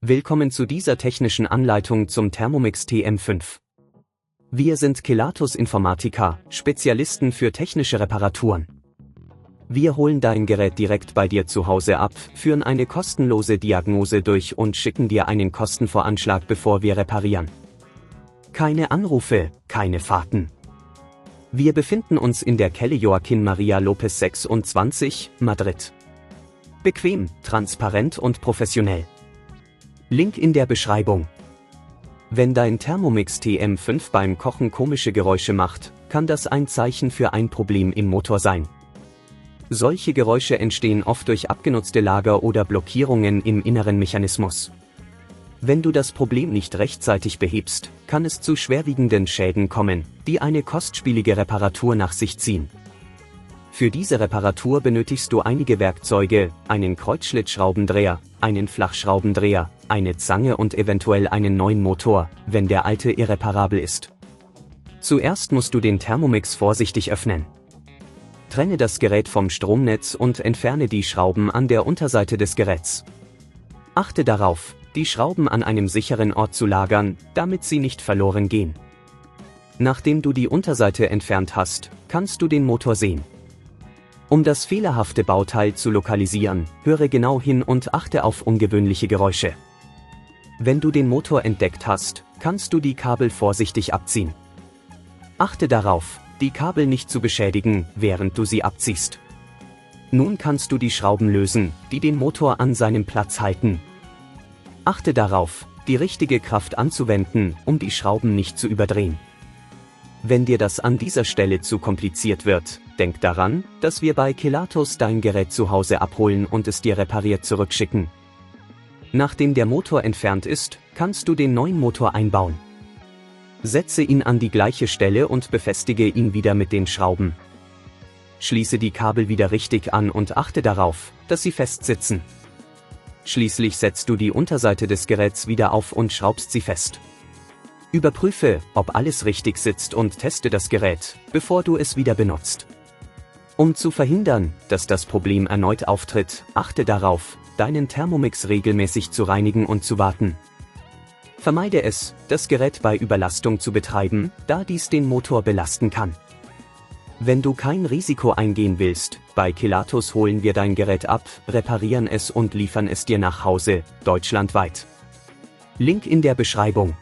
Willkommen zu dieser technischen Anleitung zum Thermomix TM5. Wir sind Kelatos Informática, Spezialisten für technische Reparaturen. Wir holen dein Gerät direkt bei dir zu Hause ab, führen eine kostenlose Diagnose durch und schicken dir einen Kostenvoranschlag, bevor wir reparieren. Keine Anrufe, keine Fahrten. Wir befinden uns in der Calle Joaquin Maria Lopez 26, Madrid. Bequem, transparent und professionell. Link in der Beschreibung. Wenn dein Thermomix TM5 beim Kochen komische Geräusche macht, kann das ein Zeichen für ein Problem im Motor sein. Solche Geräusche entstehen oft durch abgenutzte Lager oder Blockierungen im inneren Mechanismus. Wenn du das Problem nicht rechtzeitig behebst, kann es zu schwerwiegenden Schäden kommen, die eine kostspielige Reparatur nach sich ziehen. Für diese Reparatur benötigst du einige Werkzeuge, einen Kreuzschlitzschraubendreher, einen Flachschraubendreher, eine Zange und eventuell einen neuen Motor, wenn der alte irreparabel ist. Zuerst musst du den Thermomix vorsichtig öffnen. Trenne das Gerät vom Stromnetz und entferne die Schrauben an der Unterseite des Geräts. Achte darauf, die Schrauben an einem sicheren Ort zu lagern, damit sie nicht verloren gehen. Nachdem du die Unterseite entfernt hast, kannst du den Motor sehen. Um das fehlerhafte Bauteil zu lokalisieren, höre genau hin und achte auf ungewöhnliche Geräusche. Wenn du den Motor entdeckt hast, kannst du die Kabel vorsichtig abziehen. Achte darauf, die Kabel nicht zu beschädigen, während du sie abziehst. Nun kannst du die Schrauben lösen, die den Motor an seinem Platz halten. Achte darauf, die richtige Kraft anzuwenden, um die Schrauben nicht zu überdrehen. Wenn dir das an dieser Stelle zu kompliziert wird, denk daran, dass wir bei Kelatos dein Gerät zu Hause abholen und es dir repariert zurückschicken. Nachdem der Motor entfernt ist, kannst du den neuen Motor einbauen. Setze ihn an die gleiche Stelle und befestige ihn wieder mit den Schrauben. Schließe die Kabel wieder richtig an und achte darauf, dass sie fest sitzen. Schließlich setzt du die Unterseite des Geräts wieder auf und schraubst sie fest. Überprüfe, ob alles richtig sitzt und teste das Gerät, bevor du es wieder benutzt. Um zu verhindern, dass das Problem erneut auftritt, achte darauf, deinen Thermomix regelmäßig zu reinigen und zu warten. Vermeide es, das Gerät bei Überlastung zu betreiben, da dies den Motor belasten kann. Wenn du kein Risiko eingehen willst, bei Kelatos holen wir dein Gerät ab, reparieren es und liefern es dir nach Hause, deutschlandweit. Link in der Beschreibung.